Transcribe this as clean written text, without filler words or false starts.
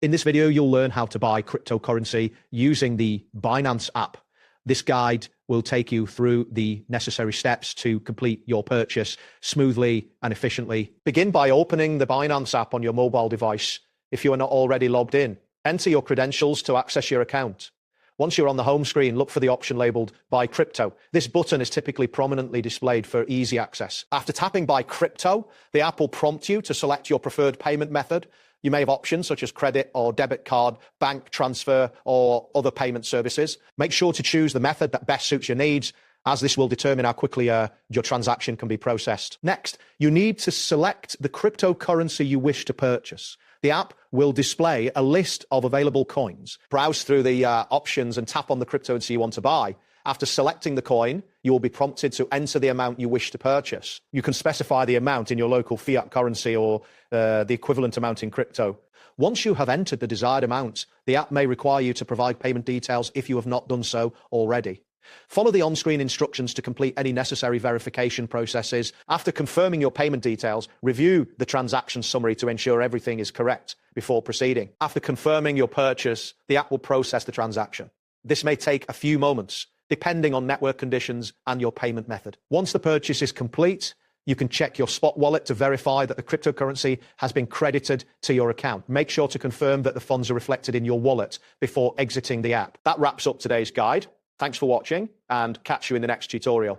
In this video, you'll learn how to buy cryptocurrency using the Binance app. This guide will take you through the necessary steps to complete your purchase smoothly and efficiently. Begin by opening the Binance app on your mobile device if you are not already logged in. Enter your credentials to access your account. Once you're on the home screen, look for the option labeled Buy Crypto. This button is typically prominently displayed for easy access. After tapping Buy Crypto, the app will prompt you to select your preferred payment method. You may have options such as credit or debit card, bank transfer, or other payment services. Make sure to choose the method that best suits your needs, as this will determine how quickly your transaction can be processed. Next, you need to select the cryptocurrency you wish to purchase. The app will display a list of available coins. Browse through the options and tap on the cryptocurrency you want to buy. After selecting the coin, you will be prompted to enter the amount you wish to purchase. You can specify the amount in your local fiat currency or the equivalent amount in crypto. Once you have entered the desired amount, the app may require you to provide payment details if you have not done so already. Follow the on-screen instructions to complete any necessary verification processes. After confirming your payment details, review the transaction summary to ensure everything is correct before proceeding. After confirming your purchase, the app will process the transaction. This may take a few moments, depending on network conditions and your payment method. Once the purchase is complete, you can check your spot wallet to verify that the cryptocurrency has been credited to your account. Make sure to confirm that the funds are reflected in your wallet before exiting the app. That wraps up today's guide. Thanks for watching, and catch you in the next tutorial.